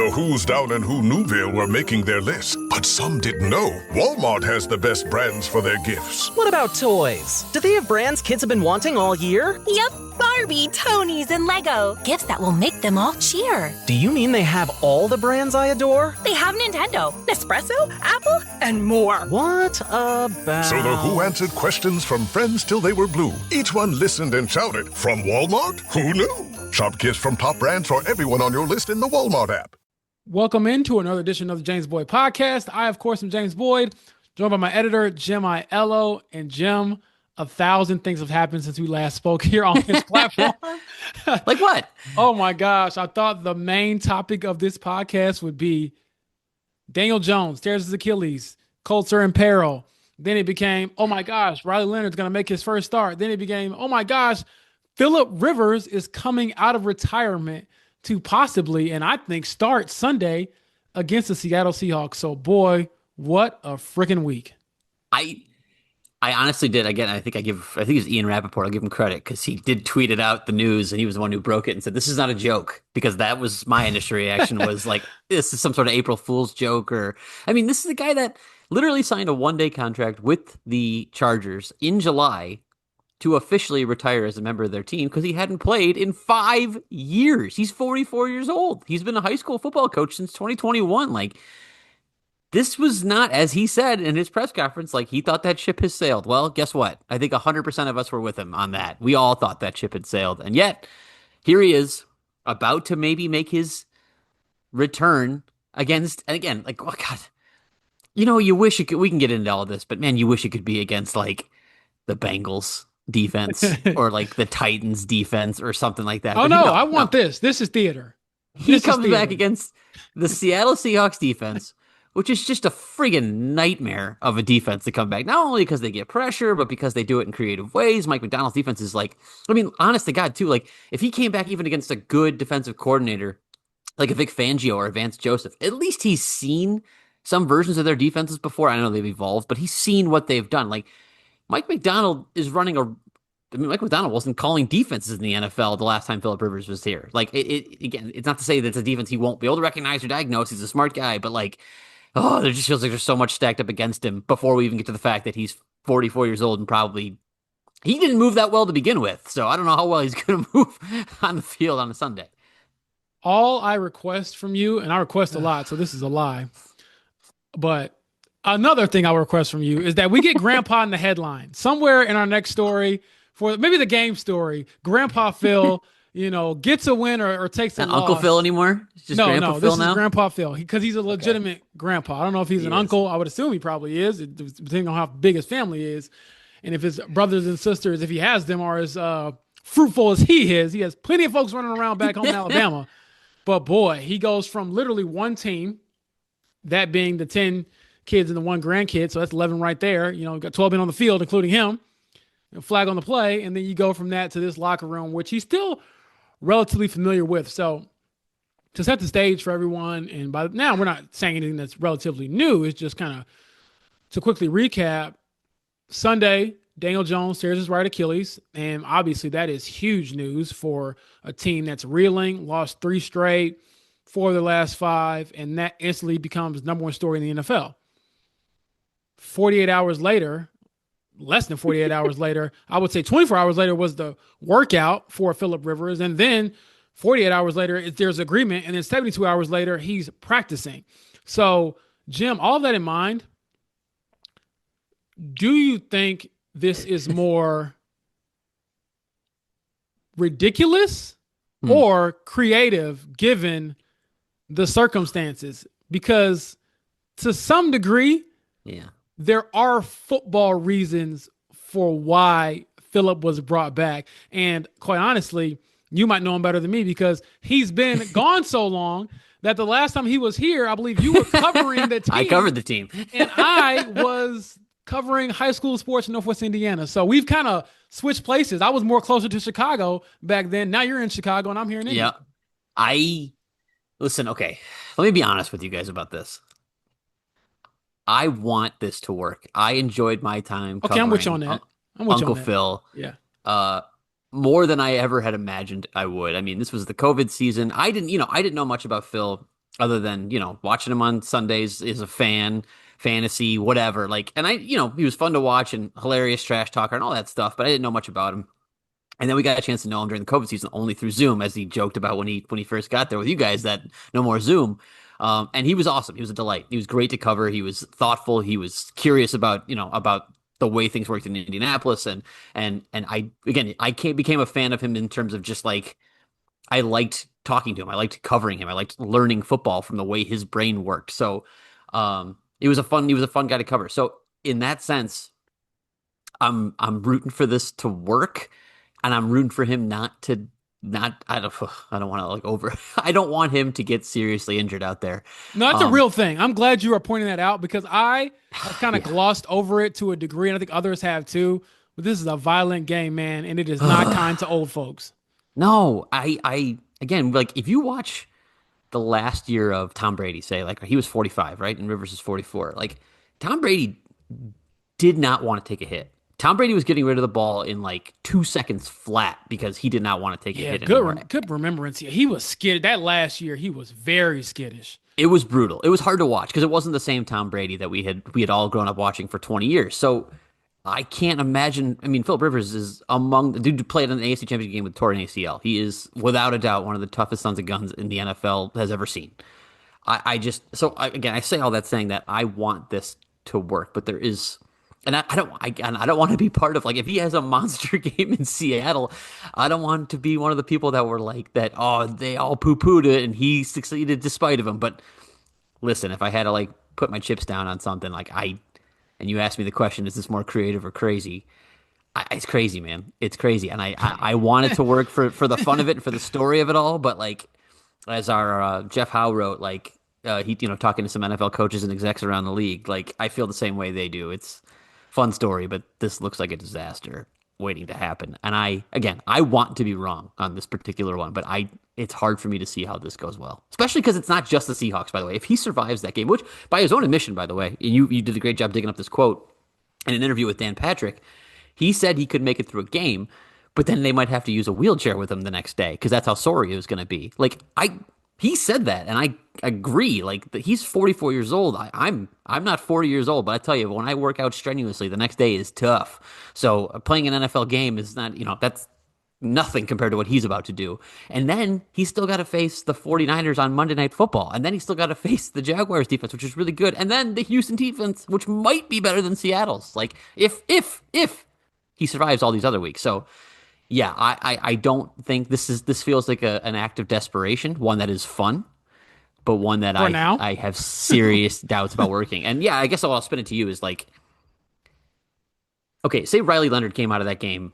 The Who's Down in Who Newville were making their list, but some didn't know Walmart has the best brands for their gifts. What about toys? Do they have brands kids have been wanting all year? Yep, Barbie, Tony's, and Lego. Gifts that will make them all cheer. Do you mean they have all the brands I adore? They have Nintendo, Nespresso, Apple, and more. What about... So the Who answered questions from friends till they were blue. Each one listened and shouted, from Walmart? Who knew? Shop gifts from top brands for everyone on your list in the Walmart app. Welcome into another edition of the James Boyd Podcast. I, of course, am James Boyd, joined by my editor, Jim Aiello. And Jim, 1,000 things have happened since we last spoke here on this platform. Like what? Oh my gosh. I thought the main topic of this podcast would be Daniel Jones tears his Achilles, Colts are in peril. Then it became, oh my gosh, Riley Leonard's going to make his first start. Then it became, oh my gosh, Phillip Rivers is coming out of retirement to possibly, and I think, start Sunday against the Seattle Seahawks. So, boy, what a freaking week. I honestly did. Again, I think it was Ian Rappaport. I'll give him credit because he did tweet it out, the news, and he was the one who broke it and said, this is not a joke, because that was my initial reaction was like, this is some sort of April Fool's joke. This is the guy that literally signed a one-day contract with the Chargers in July to officially retire as a member of their team because he hadn't played in 5 years. He's 44 years old. He's been a high school football coach since 2021. Like, this was not, as he said in his press conference, like he thought that ship has sailed. Well, guess what? I think 100% of us were with him on that. We all thought that ship had sailed. And yet, here he is, about to maybe make his return against, and again, like, oh God, you wish we can get into all this, but man, you wish it could be against like the Bengals defense or like the Titans defense or something like that. Oh, but I want this. This is theater. He comes back against the Seattle Seahawks defense, which is just a friggin' nightmare of a defense to come back. Not only because they get pressure, but because they do it in creative ways. Mike McDonald's defense is like, honest to God, too, like if he came back even against a good defensive coordinator, like a Vic Fangio or a Vance Joseph, at least he's seen some versions of their defenses before. I know they've evolved, but he's seen what they've done. Like, Mike McDonald is running Mike McDonald wasn't calling defenses in the NFL the last time Phillip Rivers was here. Like, again, it's not to say that it's a defense he won't be able to recognize or diagnose. He's a smart guy, but like, there just feels like there's so much stacked up against him before we even get to the fact that he's 44 years old and probably he didn't move that well to begin with. So I don't know how well he's going to move on the field on a Sunday. All I request from you, and I request a lot, so this is a lie, but another thing I request from you is that we get Grandpa in the headline somewhere in our next story for maybe the game story. Grandpa Phil, gets a win or takes a loss. Uncle Phil anymore? It's just Grandpa Phil this now? is Grandpa Phil because he's a legitimate grandpa. I don't know if he's an uncle. I would assume he probably is, depending on how big his family is, and if his brothers and sisters, if he has them, are as fruitful as he is. He has plenty of folks running around back home in Alabama. But boy, he goes from literally one team, that being the 10 kids and the one grandkid, so that's 11 right there. Got 12 men on the field, including him. Flag on the play, and then you go from that to this locker room, which he's still relatively familiar with. So to set the stage for everyone, and by now we're not saying anything that's relatively new. It's just kind of to quickly recap. Sunday, Daniel Jones tears his right Achilles, and obviously that is huge news for a team that's reeling, lost 3 straight, 4 of the last 5, and that instantly becomes number one story in the NFL. 48 hours later, less than 48 hours later, I would say 24 hours later was the workout for Phillip Rivers. And then 48 hours later, there's agreement. And then 72 hours later, he's practicing. So, Jim, all that in mind, do you think this is more ridiculous or creative given the circumstances? Because to some degree, there are football reasons for why Phillip was brought back. And quite honestly, you might know him better than me because he's been gone so long that the last time he was here, I believe you were covering the team. I covered the team. And I was covering high school sports in Northwest Indiana. So we've kind of switched places. I was more closer to Chicago back then. Now you're in Chicago and I'm here in India. Yeah. Listen, okay, let me be honest with you guys about this. I want this to work. I enjoyed my time covering I'm with you on that. Uncle Phil. Yeah. More than I ever had imagined I would. I mean, this was the COVID season. I didn't know much about Phil other than, watching him on Sundays as a fan, fantasy, whatever. Like, and he was fun to watch and hilarious trash talker and all that stuff, but I didn't know much about him. And then we got a chance to know him during the COVID season only through Zoom, as he joked about when he first got there with you guys, that no more Zoom. And he was awesome. He was a delight. He was great to cover. He was thoughtful. He was curious about the way things worked in Indianapolis. And I became a fan of him in terms of just like, I liked talking to him. I liked covering him. I liked learning football from the way his brain worked. So, he was a fun guy to cover. So in that sense, I'm rooting for this to work, and I'm rooting for him I don't want to like over I don't want him to get seriously injured out there. No, that's a real thing. I'm glad you are pointing that out, because I have kind of glossed over it to a degree, and I think others have too. But this is a violent game, man, and it is not kind to old folks. No, I again, like, if you watch the last year of Tom Brady, say, like, he was 45, right? And Rivers is 44. Like, Tom Brady did not want to take a hit. Tom Brady was getting rid of the ball in like 2 seconds flat because he did not want to take a hit anymore. Good remembrance. He was skittish. That last year, he was very skittish. It was brutal. It was hard to watch because it wasn't the same Tom Brady that we had all grown up watching for 20 years. So I can't imagine. I mean, Philip Rivers is among the dude who played in an AFC Championship game with torn ACL. He is without a doubt one of the toughest sons of guns in the NFL has ever seen. I say all that saying that I want this to work, but there is. And I don't want to be part of, like, if he has a monster game in Seattle, I don't want to be one of the people that were like that. Oh, they all poo-pooed it and he succeeded despite of him. But listen, if I had to like put my chips down on something, and you asked me the question, is this more creative or crazy? It's crazy, man. It's crazy, and I want it to work for the fun of it and for the story of it all. But like, as our Jeff Howe wrote, like he talking to some NFL coaches and execs around the league, like, I feel the same way they do. It's fun story, but this looks like a disaster waiting to happen. And I want to be wrong on this particular one, but it's hard for me to see how this goes well, especially because it's not just the Seahawks, by the way. If he survives that game, which by his own admission, by the way, you did a great job digging up this quote in an interview with Dan Patrick. He said he could make it through a game, but then they might have to use a wheelchair with him the next day because that's how sore he was going to be. Like, he said that, and I agree. Like, he's 44 years old. I'm not 40 years old, but I tell you, when I work out strenuously, the next day is tough. So playing an NFL game is not, that's nothing compared to what he's about to do. And then he's still got to face the 49ers on Monday Night Football, and then he's still got to face the Jaguars defense, which is really good, and then the Houston defense, which might be better than Seattle's. Like, if he survives all these other weeks, so. Yeah, I don't think this feels like an act of desperation, one that is fun, but one that I have serious doubts about working. And yeah, I guess I'll spin it to you is like, okay, say Riley Leonard came out of that game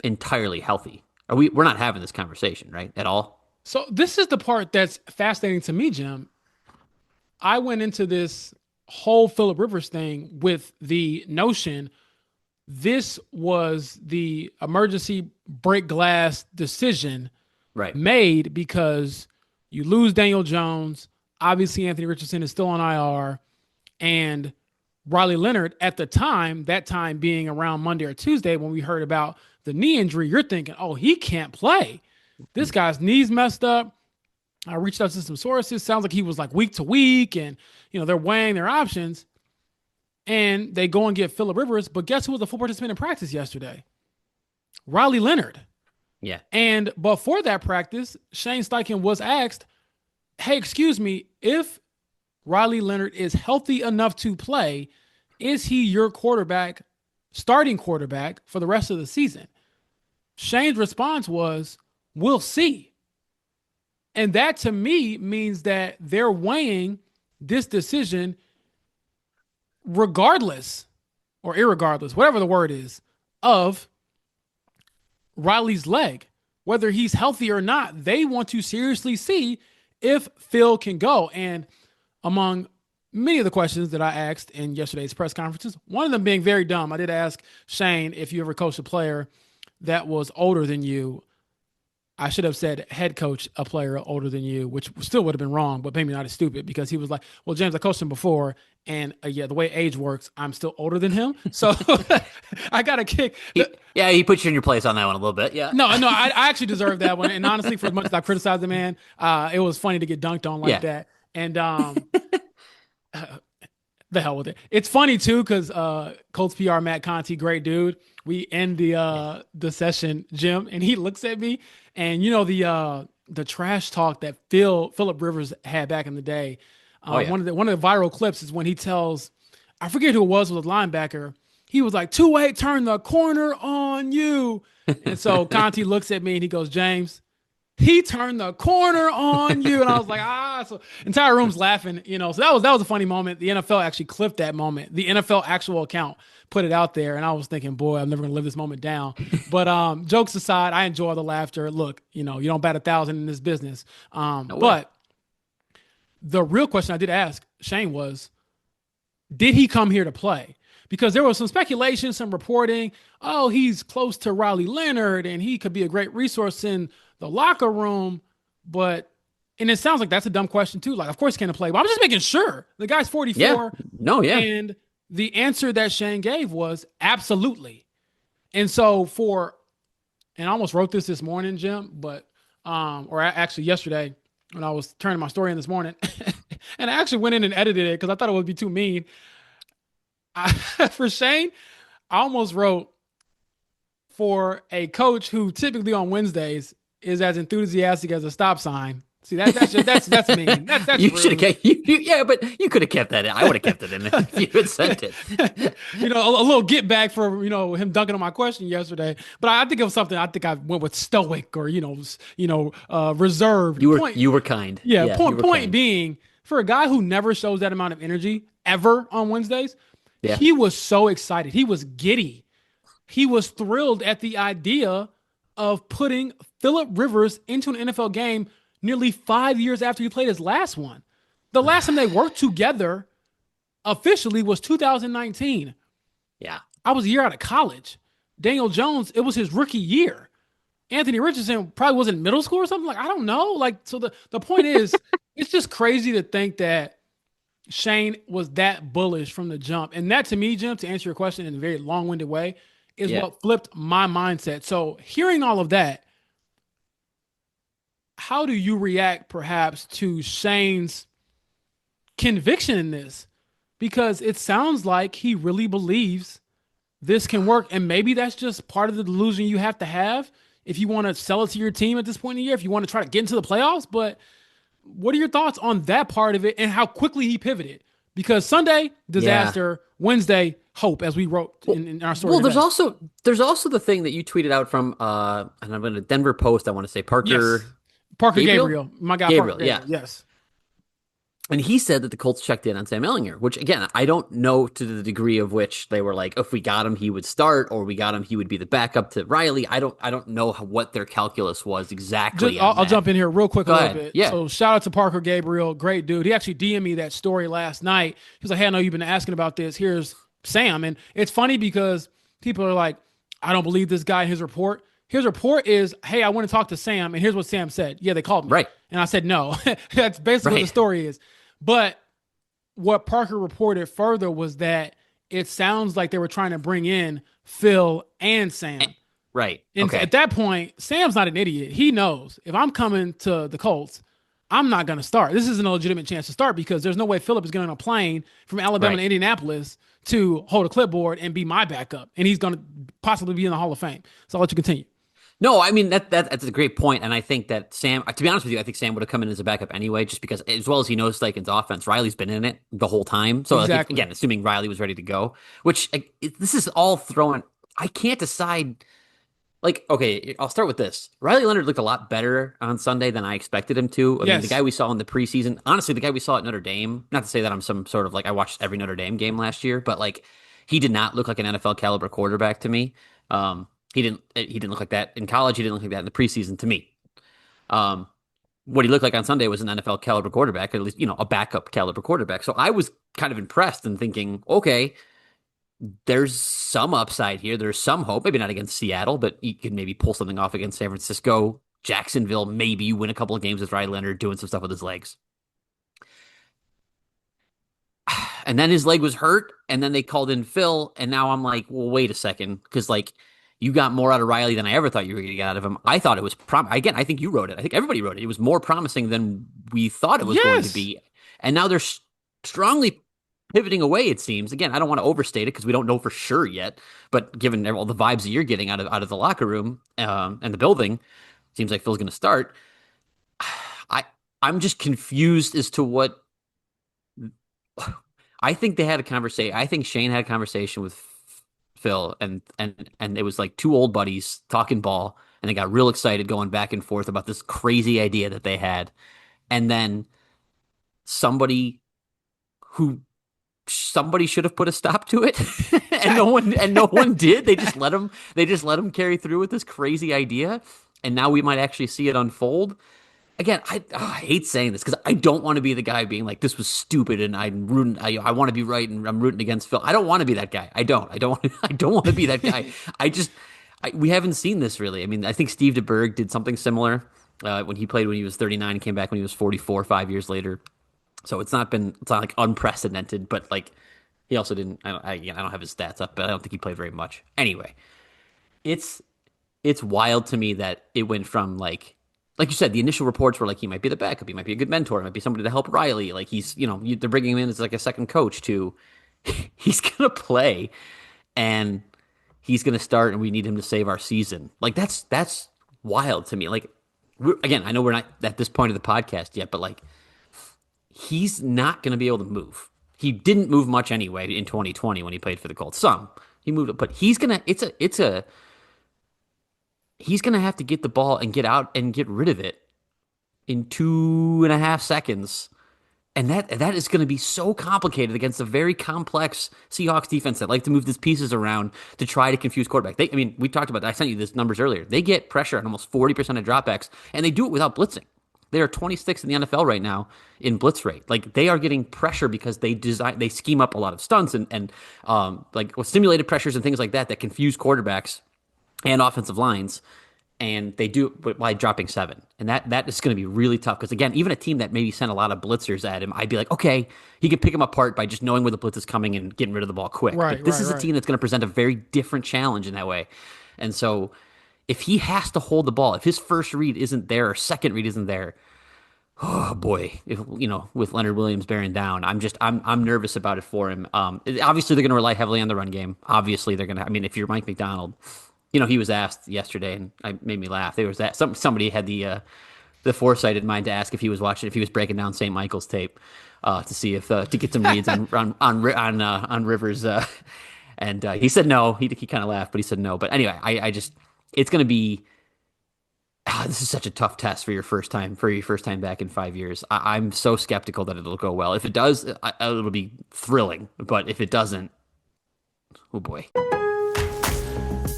entirely healthy. We're not having this conversation, right? At all? So this is the part that's fascinating to me, Jim. I went into this whole Philip Rivers thing with the notion this was the emergency break glass decision made because you lose Daniel Jones. Obviously, Anthony Richardson is still on IR. And Riley Leonard, at the time, that time being around Monday or Tuesday when we heard about the knee injury, you're thinking, oh, he can't play. This guy's knee's messed up. I reached out to some sources. Sounds like he was like week to week, and they're weighing their options. And they go and get Philip Rivers, but guess who was a full participant in practice yesterday? Riley Leonard. Yeah. And before that practice, Shane Steichen was asked, hey, excuse me, if Riley Leonard is healthy enough to play, is he your starting quarterback for the rest of the season? Shane's response was, we'll see. And that to me means that they're weighing this decision regardless or irregardless, whatever the word is, of Riley's leg, whether he's healthy or not. They want to seriously see if Phil can go. And among many of the questions that I asked in yesterday's press conferences, one of them being very dumb, I did ask Shane if you ever coached a player that was older than you. I should have said head coach a player older than you, which still would have been wrong, but maybe not as stupid because he was like, well, James, I coached him before. And yeah, the way age works, I'm still older than him. So I got a kick. He put you in your place on that one a little bit. Yeah. No, I actually deserve that one. And honestly, for as much as I criticized the man, it was funny to get dunked on like that. And the hell with it. It's funny too, because Colts PR Matt Conti, great dude. We end the session, Jim, and he looks at me, and you know the trash talk that Phillip Rivers had back in the day. One of the viral clips is when he tells, I forget who it was a linebacker. He was like, 2-8, turn the corner on you. And so Conti looks at me and he goes, James, he turned the corner on you. And I was like, so entire room's laughing, you know. So that was a funny moment. The NFL actually clipped that moment. The NFL actual account put it out there. And I was thinking, boy, I'm never gonna live this moment down. But jokes aside, I enjoy the laughter. Look, you know, you don't bat 1,000 in this business. But the real question I did ask Shane was, did he come here to play? Because there was some speculation, some reporting, oh, he's close to Riley Leonard and he could be a great resource in the locker room. And it sounds like that's a dumb question too. Like, of course he can't play, but I'm just making sure. The guy's 44. Yeah. And the answer that Shane gave was absolutely. And so and I almost wrote this morning, Jim, or actually yesterday when I was turning my story in this morning, and I actually went in and edited it because I thought it would be too mean. For Shane, I almost wrote, for a coach who typically on Wednesdays is as enthusiastic as a stop sign. See, that's mean. That's you should have kept, but you could have kept that in. I would have kept it in if you had sent it. You know, a little get back for, you know, him dunking on my question yesterday. But I think it was something. I think I went with stoic or reserved. You were kind. Yeah. Point being, for a guy who never shows that amount of energy ever on Wednesdays, he was so excited. He was giddy. He was thrilled at the idea of putting Phillip Rivers into an NFL game nearly 5 years after he played his last one. The last time they worked together officially was 2019. Yeah. I was a year out of college. Daniel Jones, it was his rookie year. Anthony Richardson probably was in middle school or something. Like, I don't know. Like, so the point is, it's just crazy to think that Shane was that bullish from the jump. And that, to me, Jim, to answer your question in a very long-winded way, is what flipped my mindset. So hearing all of that, how do you react perhaps to Shane's conviction in this? Because it sounds like he really believes this can work. And maybe that's just part of the delusion you have to have if you want to sell it to your team at this point in the year, if you want to try to get into the playoffs. But what are your thoughts on that part of it and how quickly he pivoted? Because Sunday, disaster, Wednesday, hope, as we wrote in our story. Well, there's also the thing that you tweeted out from, and I'm going to Denver Post, I want to say Parker Gabriel. My guy, Gabriel, Parker Gabriel. Yes. And he said that the Colts checked in on Sam Ehlinger, which, again, I don't know to the degree of which they were like, if we got him, he would start, or we got him, he would be the backup to Riley. I don't know what their calculus was exactly. I'll jump in here real quick a little bit. Yeah. So shout out to Parker Gabriel, great dude. He actually DM'd me that story last night. He was like, hey, I know you've been asking about this. Here's Sam. And it's funny because people are like, I don't believe this guy, his report. His report is, hey, I want to talk to Sam. And here's what Sam said. Yeah, they called me. Right. And I said, no. That's basically what the story is. But what Parker reported further was that it sounds like they were trying to bring in Phil and Sam. Right. And at that point, Sam's not an idiot. He knows if I'm coming to the Colts, I'm not going to start. This isn't a legitimate chance to start because there's no way Phillip is going on a plane from Alabama to Indianapolis to hold a clipboard and be my backup. And he's going to possibly be in the Hall of Fame. So I'll let you continue. No, I mean, that's a great point. And I think that Sam, to be honest with you, I think Sam would have come in as a backup anyway, just because as well as he knows Steichen's offense, Riley's been in it the whole time. So exactly. Again, assuming Riley was ready to go, which this is all thrown. I can't decide. Like, okay, I'll start with this. Riley Leonard looked a lot better on Sunday than I expected him to. I mean, the guy we saw in the preseason, honestly, the guy we saw at Notre Dame, not to say that I'm some sort of like, I watched every Notre Dame game last year, but like, he did not look like an NFL caliber quarterback to me. He didn't look like that in college. He didn't look like that in the preseason to me. What he looked like on Sunday was an NFL caliber quarterback, or at least, a backup caliber quarterback. So I was kind of impressed and thinking, okay, there's some upside here. There's some hope, maybe not against Seattle, but you could maybe pull something off against San Francisco. Jacksonville, maybe you win a couple of games with Riley Leonard doing some stuff with his legs. And then his leg was hurt, and then they called in Phil, and now I'm like, well, wait a second, because like you got more out of Riley than I ever thought you were going to get out of him. I thought it was again. I think you wrote it. I think everybody wrote it. It was more promising than we thought it was going to be, and now they're strongly pivoting away. It seems. Again, I don't want to overstate it because we don't know for sure yet. But given all the vibes that you're getting out of the locker room and the building, it seems like Phil's going to start. I'm just confused as to what. I think they had a conversation. I think Shane had a conversation with Phil, and it was like two old buddies talking ball, and they got real excited going back and forth about this crazy idea that they had, and then somebody should have put a stop to it, and no one did. They just let him carry through with this crazy idea, and now we might actually see it unfold. Again, I hate saying this because I don't want to be the guy being like, this was stupid and I'm rooting. I want to be right and I'm rooting against Phil. I don't want to be that guy. I don't want to be that guy. We haven't seen this really. I mean, I think Steve DeBerg did something similar when he played when he was 39 and came back when he was 44 5 years later. So it's not like unprecedented, but like he also didn't. I don't have his stats up, but I don't think he played very much. Anyway, it's wild to me that it went from like you said, the initial reports were like he might be the backup, he might be a good mentor, he might be somebody to help Riley. Like he's, they're bringing him in as like a second coach to, he's gonna play, and he's gonna start, and we need him to save our season. Like that's wild to me. Like again, I know we're not at this point of the podcast yet, but like he's not gonna be able to move. He didn't move much anyway in 2020 when he played for the Colts. Some he moved, but he's gonna. He's going to have to get the ball and get out and get rid of it in 2.5 seconds. And that is going to be so complicated against a very complex Seahawks defense that like to move these pieces around to try to confuse quarterback. We talked about that. I sent you these numbers earlier. They get pressure on almost 40% of dropbacks, and they do it without blitzing. They are 26th in the NFL right now in blitz rate. Like they are getting pressure because they scheme up a lot of stunts and like with simulated pressures and things like that confuse quarterbacks and offensive lines, and they do it by dropping 7. And that is going to be really tough because, again, even a team that maybe sent a lot of blitzers at him, I'd be like, okay, he could pick him apart by just knowing where the blitz is coming and getting rid of the ball quick. Right, but this is a team that's going to present a very different challenge in that way. And so if he has to hold the ball, if his first read isn't there or second read isn't there, oh boy, with Leonard Williams bearing down, I'm nervous about it for him. Obviously they're going to rely heavily on the run game. Obviously they're going to, if you're Mike McDonald, he was asked yesterday, and it made me laugh. There was that somebody had the foresight in mind to ask if he was breaking down St. Michael's tape to see if to get some reads on Rivers, and he said no. He kind of laughed, but he said no. But anyway, it's going to be. This is such a tough test for your first time back in 5 years. I'm so skeptical that it'll go well. If it does, it'll be thrilling. But if it doesn't, oh boy.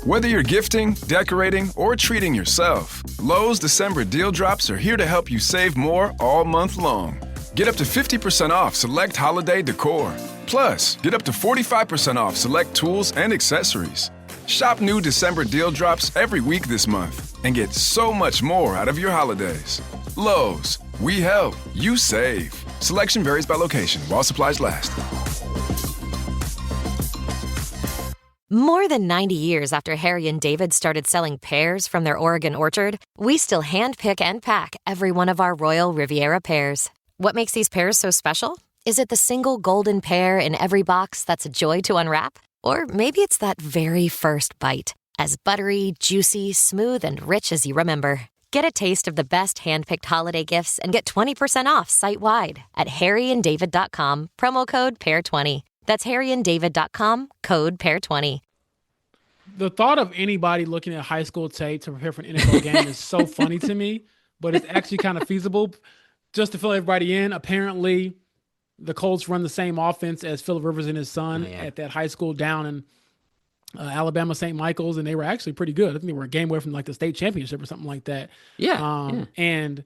Whether you're gifting, decorating, or treating yourself, Lowe's December deal drops are here to help you save more all month long. Get up to 50% off select holiday decor. Plus, get up to 45% off select tools and accessories. Shop new December deal drops every week this month and get so much more out of your holidays. Lowe's, we help, you save. Selection varies by location while supplies last. More than 90 years after Harry and David started selling pears from their Oregon orchard, we still handpick and pack every one of our Royal Riviera pears. What makes these pears so special? Is it the single golden pear in every box that's a joy to unwrap? Or maybe it's that very first bite, as buttery, juicy, smooth, and rich as you remember. Get a taste of the best handpicked holiday gifts and get 20% off site-wide at harryanddavid.com, promo code PAIR20. That's harryanddavid.com, code PAIR20. The thought of anybody looking at high school tape to prepare for an NFL game is so funny to me, but it's actually kind of feasible. Just to fill everybody in, apparently the Colts run the same offense as Phillip Rivers and his son at that high school down in Alabama, St. Michael's, and they were actually pretty good. I think they were a game away from like the state championship or something like that. And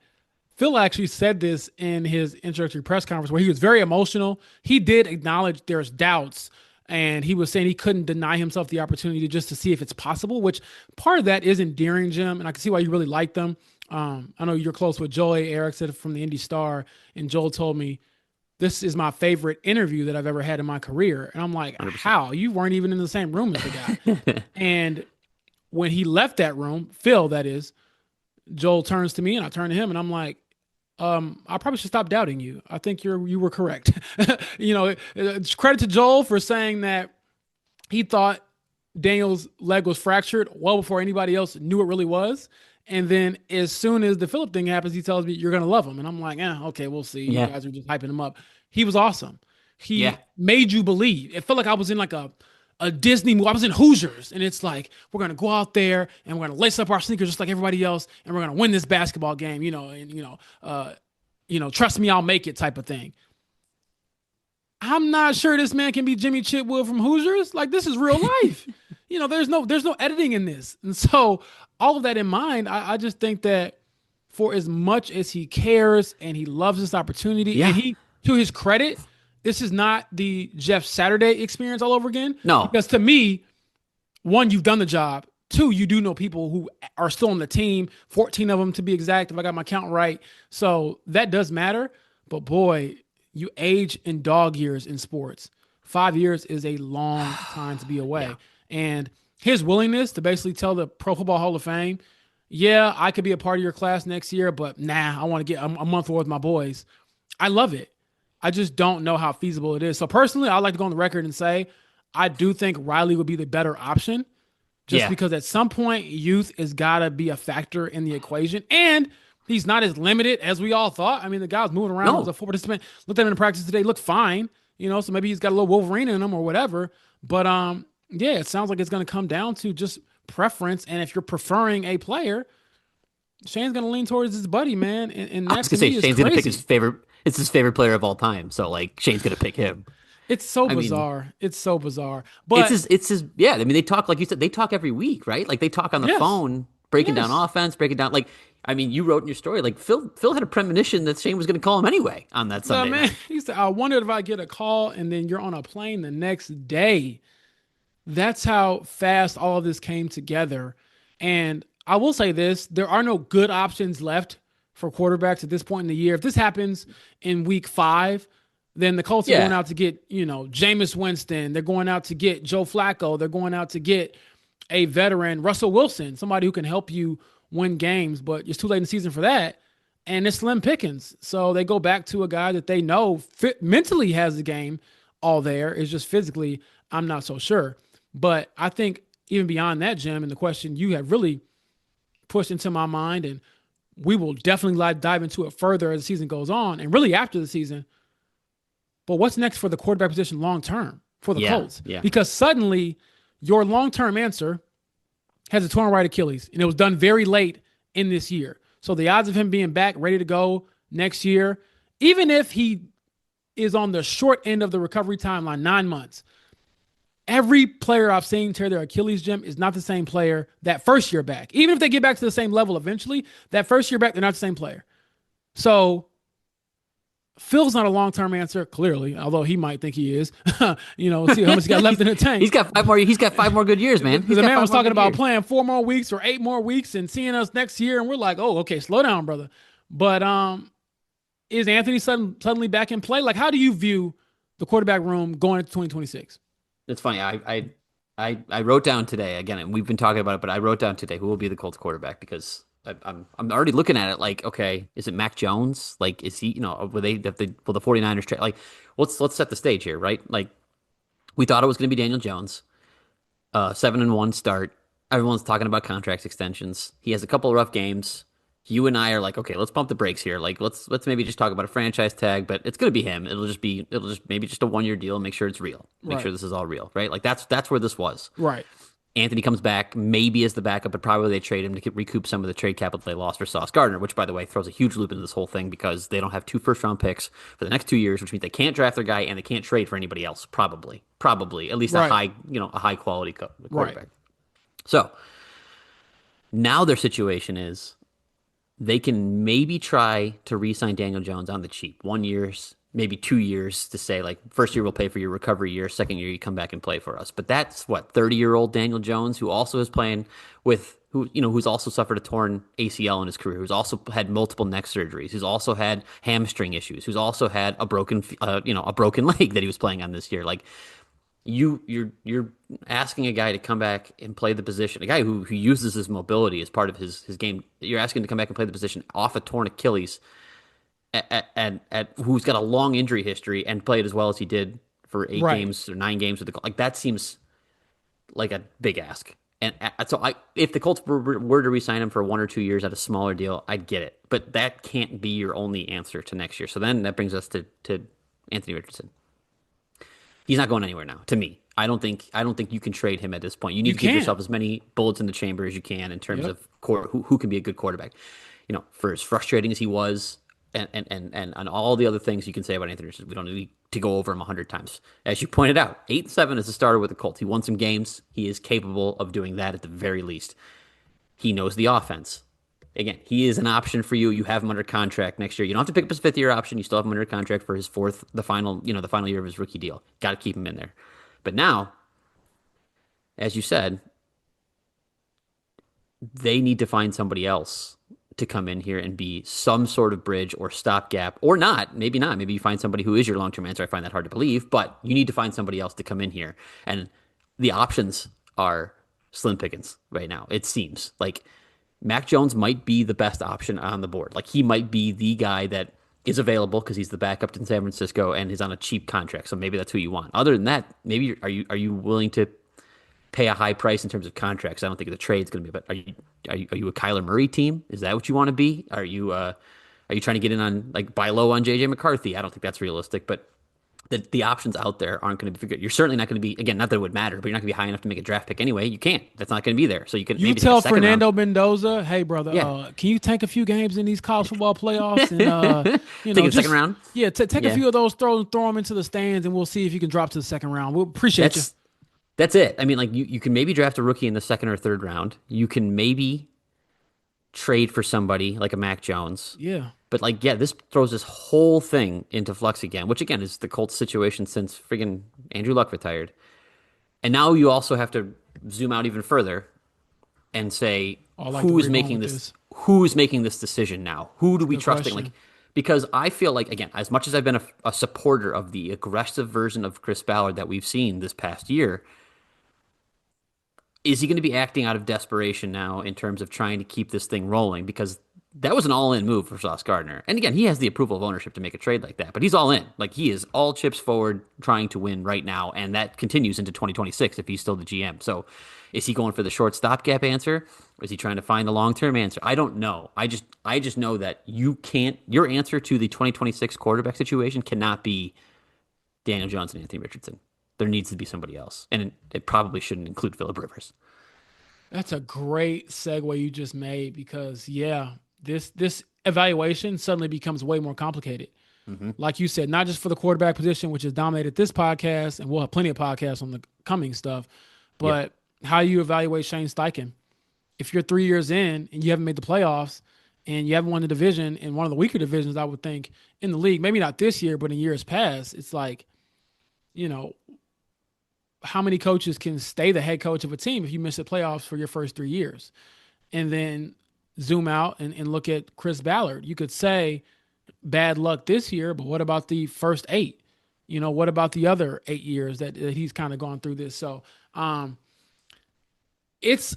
Phil actually said this in his introductory press conference where he was very emotional. He did acknowledge there's doubts, and he was saying he couldn't deny himself the opportunity just to see if it's possible, which part of that is endearing, Jim, and I can see why you really like them. I know you're close with Joel A. Erickson from the Indy Star, and Joel told me this is my favorite interview that I've ever had in my career. And I'm like, 100%. how? You weren't even in the same room as the guy. And when he left that room, Phil, that is, Joel turns to me and I turn to him and I'm like, I probably should stop doubting you. I think you were correct. It's credit to Joel for saying that he thought Daniel's leg was fractured well before anybody else knew it really was. And then as soon as the Phillip thing happens, he tells me you're going to love him. And I'm like, okay, we'll see. Yeah. You guys are just hyping him up. He was awesome. He Yeah. made you believe. It felt like I was in like a Disney movie. I was in Hoosiers, and it's like, we're going to go out there and we're going to lace up our sneakers just like everybody else. And we're going to win this basketball game, trust me, I'll make it type of thing. I'm not sure this man can be Jimmy Chitwood from Hoosiers. Like, this is real life. There's no editing in this. And so all of that in mind, I just think that for as much as he cares and he loves this opportunity, and he, to his credit, this is not the Jeff Saturday experience all over again. No. Because to me, one, you've done the job. Two, you do know people who are still on the team, 14 of them to be exact, if I got my count right. So that does matter. But boy, you age in dog years in sports. 5 years is a long time to be away. Yeah. And his willingness to basically tell the Pro Football Hall of Fame, yeah, I could be a part of your class next year, but nah, I want to get a month with my boys. I love it. I just don't know how feasible it is. So personally, I'd like to go on the record and say I do think Riley would be the better option just because at some point youth has got to be a factor in the equation. And he's not as limited as we all thought. I mean, the guy was moving around as a full participant. Looked at him in practice today, looked fine. So maybe he's got a little Wolverine in him or whatever. But it sounds like it's going to come down to just preference. And if you're preferring a player, Shane's going to lean towards his buddy, man. And I was going to say, Shane's going to pick his favorite. It's his favorite player of all time. So, like, Shane's going to pick him. It's so bizarre. It's so bizarre. But it's his, yeah. I mean, they talk, like you said, they talk every week, right? Like, they talk on the phone, breaking down offense, breaking down, like, I mean, you wrote in your story, like, Phil had a premonition that Shane was going to call him anyway on that Sunday night. He said, I wondered if I get a call, and then you're on a plane the next day. That's how fast all of this came together. And I will say this, there are no good options left for quarterbacks at this point in the year. If this happens in week 5, then the Colts are going out to get, Jameis Winston. They're going out to get Joe Flacco. They're going out to get a veteran, Russell Wilson, somebody who can help you win games, but it's too late in the season for that. And it's slim pickings. So they go back to a guy that they know mentally has the game all there. It's just physically, I'm not so sure. But I think even beyond that, Jim, and the question you have really pushed into my mind, and we will definitely dive into it further as the season goes on and really after the season. But what's next for the quarterback position long-term for the Colts? Yeah. Because suddenly your long-term answer has a torn right Achilles, and it was done very late in this year. So the odds of him being back, ready to go next year, even if he is on the short end of the recovery timeline, 9 months, every player I've seen tear their Achilles, Jim, is not the same player that first year back. Even if they get back to the same level eventually, that first year back, they're not the same player. So Phil's not a long-term answer, clearly, although he might think he is. See how much he got left in the tank. He's got 5 more good years, man. The man was talking about playing 4 more weeks or 8 more weeks and seeing us next year, and we're like, oh, okay, slow down, brother. But is Anthony suddenly back in play? Like, how do you view the quarterback room going into 2026? It's funny. I wrote down today, again, and we've been talking about it, but I wrote down today who will be the Colts quarterback because I'm already looking at it like, okay, is it Mac Jones? Like, is he, will the 49ers trade? Like, let's set the stage here, right? Like, we thought it was going to be Daniel Jones, 7-1 start. Everyone's talking about contract extensions. He has a couple of rough games. You and I are like, okay, let's pump the brakes here. Like, let's maybe just talk about a franchise tag, but it's going to be him. It'll just maybe just a 1-year deal. Make sure it's real. Make sure this is all real, right? Like that's where this was. Right. Anthony comes back, maybe as the backup, but probably they trade him to recoup some of the trade capital they lost for Sauce Gardner, which, by the way, throws a huge loop into this whole thing because they don't have 2 first-round picks for the next 2 years, which means they can't draft their guy and they can't trade for anybody else. Probably, at least a high quality quarterback. Right. So now their situation is they can maybe try to re-sign Daniel Jones on the cheap, 1 year, maybe 2 years, to say, like, first year we'll pay for your recovery year, second year you come back and play for us. But that's 30-year-old Daniel Jones, who also is playing with who's also suffered a torn ACL in his career, who's also had multiple neck surgeries, who's also had hamstring issues, who's also had a broken leg that he was playing on this year. Like you're asking a guy to come back and play the position, a guy who uses his mobility as part of his game. You're asking him to come back and play the position off a torn Achilles, at who's got a long injury history and played as well as he did for 8 games or 9 games with the Colts. Like that seems like a big ask. And so if the Colts were to re-sign him for 1 or 2 years at a smaller deal, I'd get it. But that can't be your only answer to next year. So then that brings us to Anthony Richardson. He's not going anywhere now. To me, I don't think you can trade him at this point. You need to give yourself as many bullets in the chamber as you can in terms of who can be a good quarterback. For as frustrating as he was, and all the other things you can say about Anthony Richardson, we don't need to go over him 100 times. As you pointed out, 8-7 as a starter with the Colts. He won some games. He is capable of doing that at the very least. He knows the offense. Again, he is an option for you. You have him under contract next year. You don't have to pick up his 5th-year option. You still have him under contract for his 4th, the final year of his rookie deal. Got to keep him in there. But now, as you said, they need to find somebody else to come in here and be some sort of bridge or stopgap, or not. Maybe not. Maybe you find somebody who is your long-term answer. I find that hard to believe, but you need to find somebody else to come in here. And the options are slim pickings right now. It seems like Mac Jones might be the best option on the board. Like he might be the guy that is available because he's the backup in San Francisco and is on a cheap contract. So maybe that's who you want. Other than that, maybe are you willing to pay a high price in terms of contracts? I don't think the trade's going to be. But are you a Kyler Murray team? Is that what you want to be? Are you trying to get in on like buy low on JJ McCarthy? I don't think that's realistic. But the options out there aren't going to be good. You're certainly not going to be, again, not that it would matter, but you're not going to be high enough to make a draft pick anyway. You can't. That's not going to be there. So you could maybe tell Fernando Mendoza, hey brother, can you take a few games in these college football playoffs and take a second round? Yeah, take a few of those throws and throw them into the stands, and we'll see if you can drop to the second round. We'll appreciate you. That's it. I mean, like you can maybe draft a rookie in the 2nd or 3rd round. You can maybe trade for somebody like a Mac Jones. Yeah. But this throws this whole thing into flux again, which again is the Colts situation since friggin' Andrew Luck retired. And now you also have to zoom out even further and say, who's making this decision now? Who do we trust? Because I feel like, again, as much as I've been a supporter of the aggressive version of Chris Ballard that we've seen this past year, is he going to be acting out of desperation now in terms of trying to keep this thing rolling? Because that was an all-in move for Sauce Gardner. And again, he has the approval of ownership to make a trade like that, but he's all in. Like he is all chips forward trying to win right now, and that continues into 2026 if he's still the GM. So is he going for the short stopgap answer? Or is he trying to find the long-term answer? I don't know. I just know that your answer to the 2026 quarterback situation cannot be Daniel Jones and Anthony Richardson. There needs to be somebody else. And it probably shouldn't include Phillip Rivers. That's a great segue you just made because, this evaluation suddenly becomes way more complicated. Mm-hmm. Like you said, not just for the quarterback position, which has dominated this podcast, and we'll have plenty of podcasts on the coming stuff, but how you evaluate Shane Steichen. If you're 3 years in and you haven't made the playoffs and you haven't won the division in one of the weaker divisions, I would think, in the league, maybe not this year, but in years past, it's like, how many coaches can stay the head coach of a team if you miss the playoffs for your first 3 years? And then zoom out and look at Chris Ballard. You could say bad luck this year, but what about the first 8? What about the other 8 years that he's kind of gone through this? So it's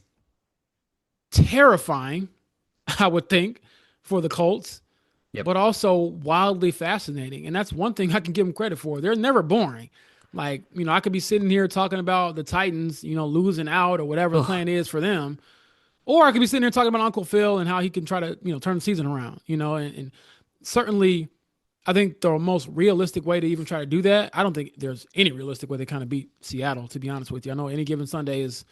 terrifying, I would think, for the Colts, but also wildly fascinating. And that's one thing I can give them credit for. They're never boring. Like, I could be sitting here talking about the Titans, losing out or whatever the plan is for them. Or I could be sitting there talking about Uncle Phil and how he can try to, turn the season around, and certainly I think the most realistic way to even try to do that, I don't think there's any realistic way to kind of beat Seattle, to be honest with you. I know any given Sunday is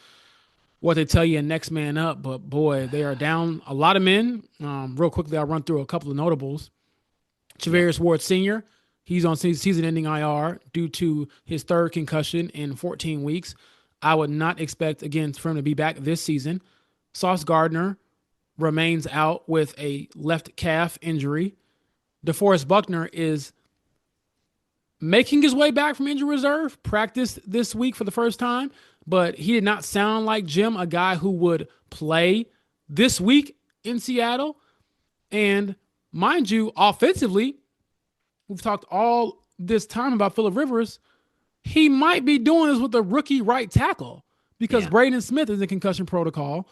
what they tell you in next man up, but boy, they are down a lot of men. Real quickly, I'll run through a couple of notables. Charvarius Ward Sr., he's on season-ending IR due to his 3rd concussion in 14 weeks. I would not expect, again, for him to be back this season. Sauce Gardner remains out with a left calf injury. DeForest Buckner is making his way back from injury reserve, practiced this week for the first time, but he did not sound like Jim, a guy who would play this week in Seattle. And mind you, offensively, we've talked all this time about Phillip Rivers. He might be doing this with a rookie right tackle because Braden Smith is in concussion protocol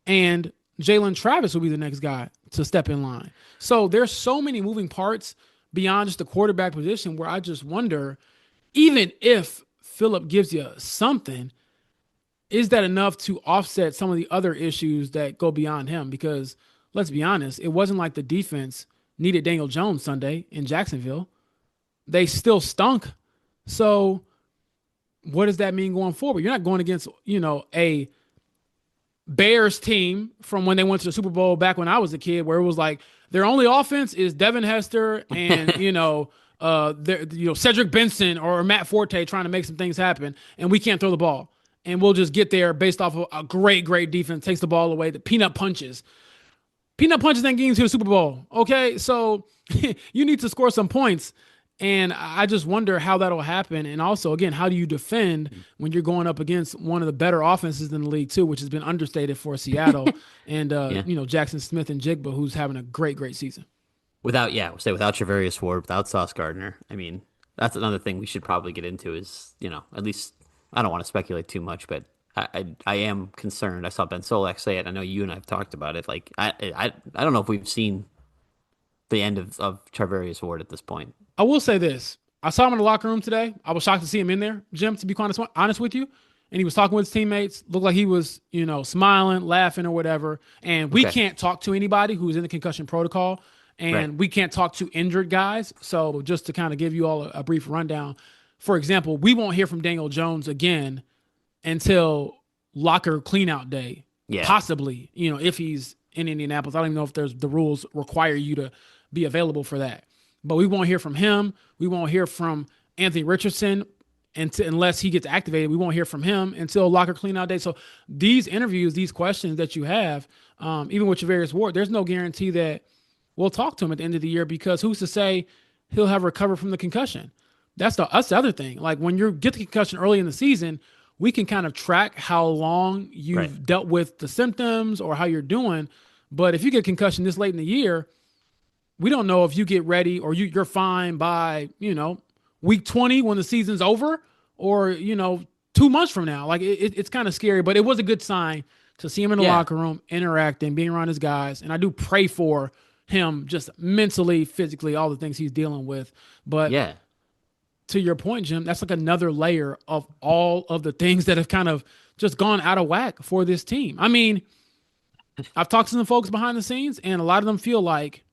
and Jalen Travis will be the next guy to step in line. So there's so many moving parts beyond just the quarterback position where I just wonder, even if Phillip gives you something, is that enough to offset some of the other issues that go beyond him? Because let's be honest, it wasn't like the defense needed Daniel Jones Sunday in Jacksonville. They still stunk. So what does that mean going forward? You're not going against, a Bears team from when they went to the Super Bowl back when I was a kid, where it was like their only offense is Devin Hester and Cedric Benson or Matt Forte trying to make some things happen, and we can't throw the ball, and we'll just get there based off of a great defense, takes the ball away, the peanut punches ain't getting you to the Super Bowl. Okay, so you need to score some points. And I just wonder how that'll happen. And also, again, how do you defend when you're going up against one of the better offenses in the league, too, which has been understated for Seattle and, Jackson Smith and Jigba, who's having a great season. Without Travarius Ward, without Sauce Gardner. I mean, that's another thing we should probably get into is, at least I don't want to speculate too much, but I am concerned. I saw Ben Solak say it. I know you and I have talked about it. Like, I don't know if we've seen the end of Travarius Ward at this point. I will say this. I saw him in the locker room today. I was shocked to see him in there, Jim, to be honest with you. And he was talking with his teammates. Looked like he was, smiling, laughing or whatever. And we can't talk to anybody who's in the concussion protocol. And we can't talk to injured guys. So just to kind of give you all a brief rundown, for example, we won't hear from Daniel Jones again until locker cleanout day. Yeah. Possibly, if he's in Indianapolis. I don't even know if the rules require you to be available for that. But we won't hear from him. We won't hear from Anthony Richardson unless he gets activated. We won't hear from him until locker cleanout day. So these interviews, these questions that you have, even with Travarius Ward, there's no guarantee that we'll talk to him at the end of the year because who's to say he'll have recovered from the concussion? That's the other thing. Like when you get the concussion early in the season, we can kind of track how long you've dealt with the symptoms or how you're doing. But if you get concussion this late in the year, we don't know if you get ready or you're fine by, week 20 when the season's over or, 2 months from now. Like it's kind of scary, but it was a good sign to see him in the locker room, interacting, being around his guys. And I do pray for him just mentally, physically, all the things he's dealing with. But to your point, Jim, that's like another layer of all of the things that have kind of just gone out of whack for this team. I mean, I've talked to some folks behind the scenes and a lot of them feel like,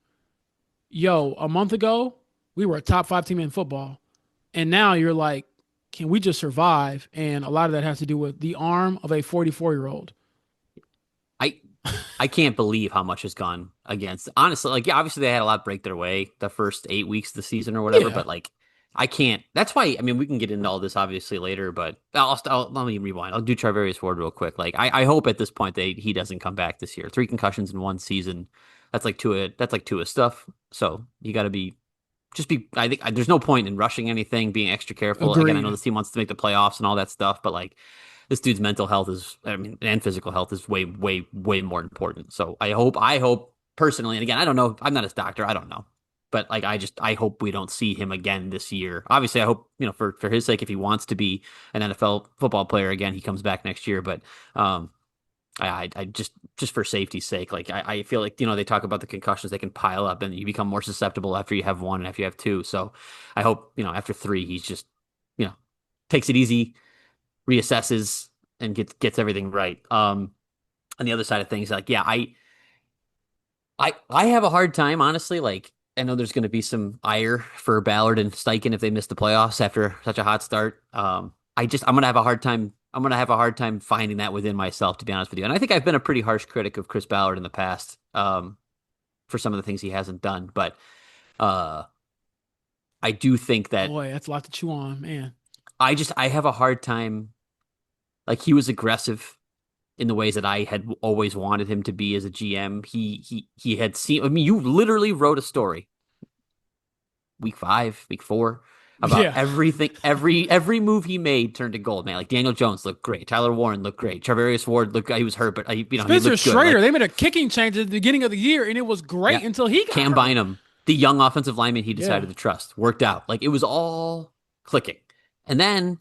a month ago, we were a top 5 team in football. And now you're like, can we just survive? And a lot of that has to do with the arm of a 44-year-old. I can't believe how much has gone against. Honestly, obviously they had a lot break their way the first 8 weeks of the season or whatever, but I can't. That's why, we can get into all this obviously later, but let me rewind. I'll do Travarius Ward real quick. I hope at this point he doesn't come back this year. 3 concussions in one season. That's like Tua stuff. So you got to I think there's no point in rushing anything, being extra careful. Agreed. Again, I know this team wants to make the playoffs and all that stuff, but this dude's mental health and physical health is way, way, way more important. So I hope personally, and again, I don't know, I'm not his doctor. I don't know, but I hope we don't see him again this year. Obviously I hope, for his sake, if he wants to be an NFL football player again, he comes back next year. But, I just for safety's sake, I feel like, they talk about the concussions, they can pile up and you become more susceptible after you have 1 and after you have 2. So I hope, after 3, he's just, takes it easy, reassesses and gets everything right. On the other side of things, I have a hard time, honestly. I know there's going to be some ire for Ballard and Steichen if they miss the playoffs after such a hot start. I'm going to have a hard time. I'm going to have a hard time finding that within myself, to be honest with you. And I think I've been a pretty harsh critic of Chris Ballard in the past for some of the things he hasn't done. But I do think that... Boy, that's a lot to chew on, man. I have a hard time. He was aggressive in the ways that I had always wanted him to be as a GM. He had seen... you literally wrote a story. Week 5, week 4... about everything. Every move he made turned to gold, man. Like Daniel Jones looked great. Tyler Warren looked great. Charvarius Ward looked. He was hurt, but he Spencer looked good. Schrader. They made a kicking change at the beginning of the year, and it was great until he got Cam hurt. Bynum, the young offensive lineman he decided to trust, worked out. Like it was all clicking, and then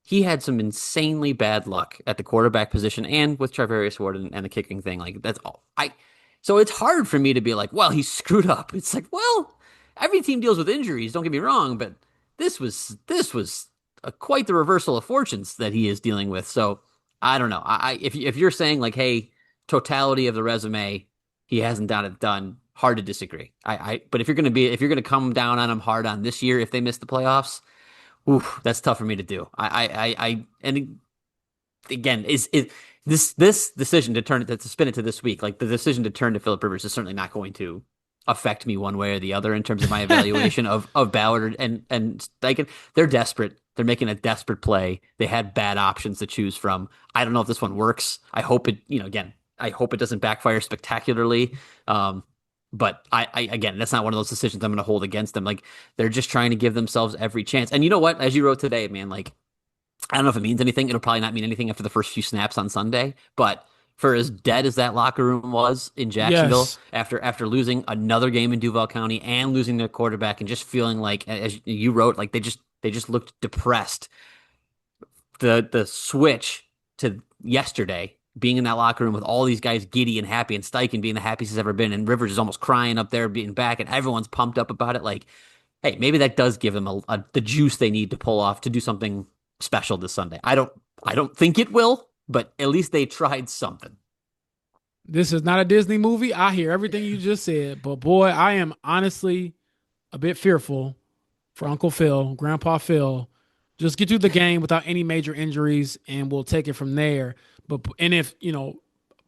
he had some insanely bad luck at the quarterback position and with Charvarius Ward and the kicking thing. Like that's all. So it's hard for me to be like, well, he screwed up. It's like, well, every team deals with injuries. Don't get me wrong, but this was quite the reversal of fortunes that he is dealing with. So I don't know. If you're saying like, hey, totality of the resume, he hasn't got it done. Hard to disagree. But if you're gonna come down on him hard on this year if they miss the playoffs, oof, that's tough for me to do. And again, is this decision to spin it to this week, like the decision to turn to Phillip Rivers is certainly not going to affect me one way or the other in terms of my evaluation of Ballard and like they're desperate. They're making a desperate play. They had bad options to choose from. I don't know if this one works. I hope it, I hope it doesn't backfire spectacularly. But again, that's not one of those decisions I'm going to hold against them. Like they're just trying to give themselves every chance. And you know what? As you wrote today, man, like I don't know if it means anything. It'll probably not mean anything after the first few snaps on Sunday. But for as dead as that locker room was in Jacksonville, after losing another game in Duval County and losing their quarterback and just feeling like, as you wrote, like they just looked depressed. The switch to yesterday, being in that locker room with all these guys giddy and happy, and Steichen being the happiest he's ever been, and Rivers is almost crying up there being back, and everyone's pumped up about it. Like, hey, maybe that does give them the juice they need to pull off to do something special this Sunday. I don't think it will, but at least they tried something. This is not a Disney movie. I hear everything you just said, but boy, I am honestly a bit fearful for Uncle Phil, Grandpa Phil. Just get through the game without any major injuries, and we'll take it from there. And if,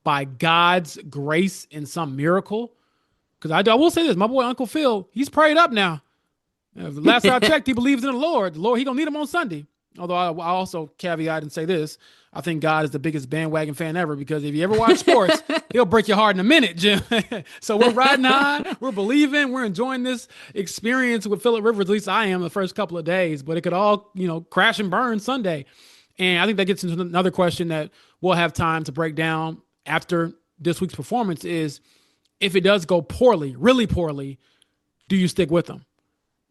by God's grace and some miracle, because I will say this, my boy Uncle Phil, he's prayed up now. The last time I checked, he believes in the Lord. The Lord, he gonna need him on Sunday. Although I also caveat and say this, I think God is the biggest bandwagon fan ever, because if you ever watch sports, he'll break your heart in a minute, Jim. So we're riding high, we're believing, we're enjoying this experience with Phillip Rivers. At least I am the first couple of days, but it could all, crash and burn Sunday. And I think that gets into another question that we'll have time to break down after this week's performance is, if it does go poorly, really poorly, do you stick with them?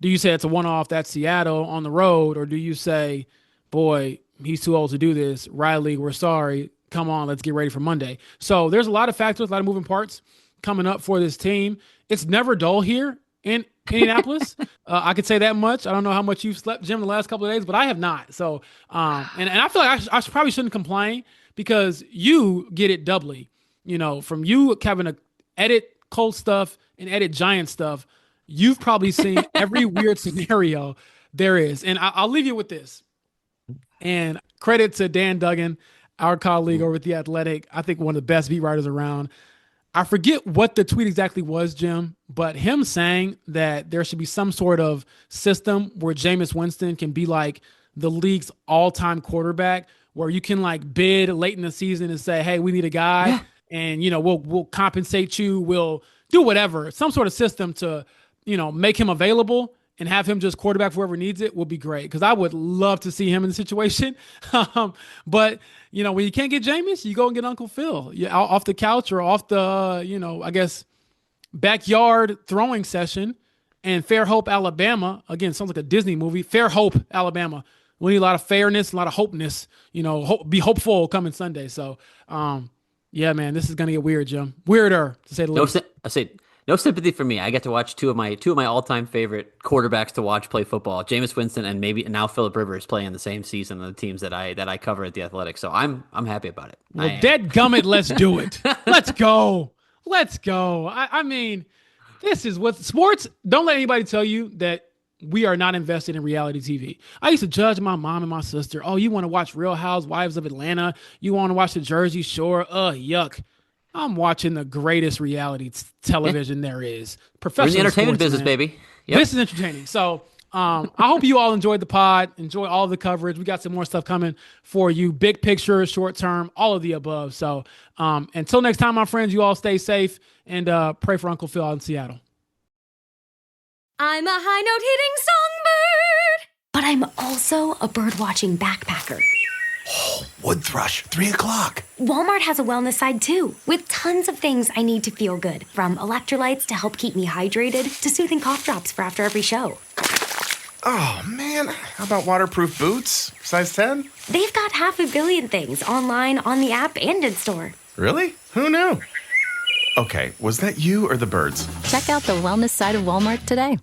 Do you say it's a one-off, that's Seattle on the road, or do you say, boy, he's too old to do this. Riley, we're sorry. Come on, let's get ready for Monday. So there's a lot of factors, a lot of moving parts coming up for this team. It's never dull here in Indianapolis. I could say that much. I don't know how much you've slept, Jim, the last couple of days, but I have not. So, and I feel like I probably shouldn't complain, because you get it doubly, from you having to edit Colts stuff and edit Giant stuff. You've probably seen every weird scenario there is. And I'll leave you with this. And credit to Dan Duggan, our colleague over at The Athletic, I think one of the best beat writers around. I forget what the tweet exactly was, Jim, but him saying that there should be some sort of system where Jameis Winston can be like the league's all-time quarterback, where you can like bid late in the season and say, hey, we need a guy, and we'll compensate you, we'll do whatever, some sort of system to make him available and have him just quarterback for whoever needs it would be great, because I would love to see him in the situation. But, when you can't get Jameis, you go and get Uncle Phil. Off the couch or off the, I guess, backyard throwing session. And Fair Hope, Alabama, again, sounds like a Disney movie. Fair Hope, Alabama. We need a lot of fairness, a lot of hopeness, be hopeful coming Sunday. So, yeah, man, this is going to get weird, Jim. Weirder, to say the least. I say no sympathy for me. I get to watch two of my all-time favorite quarterbacks to watch play football: Jameis Winston and now Phillip Rivers playing the same season on the teams that I cover at The Athletic. So I'm happy about it. Well, dadgummit, let's do it. Let's go. I mean, this is what sports. Don't let anybody tell you that we are not invested in reality TV. I used to judge my mom and my sister. Oh, you want to watch Real Housewives of Atlanta? You want to watch the Jersey Shore? Yuck. I'm watching the greatest reality television there is. Professional. We're in the entertainment sports, business, man. baby. Yep. This is entertaining. So I hope you all enjoyed the pod, enjoy all of the coverage. We got some more stuff coming for you. Big picture, short term, all of the above. So until next time, my friends, you all stay safe and pray for Uncle Phil out in Seattle. I'm a high note hitting songbird. I'm also a bird-watching backpacker. Oh, wood thrush, 3 o'clock. Walmart has a wellness side too, with tons of things I need to feel good, from electrolytes to help keep me hydrated to soothing cough drops for after every show. Oh, man. How about waterproof boots? Size 10? They've got 500 million things online, on the app, and in store. Really? Who knew? Okay, was that you or the birds? Check out the wellness side of Walmart today.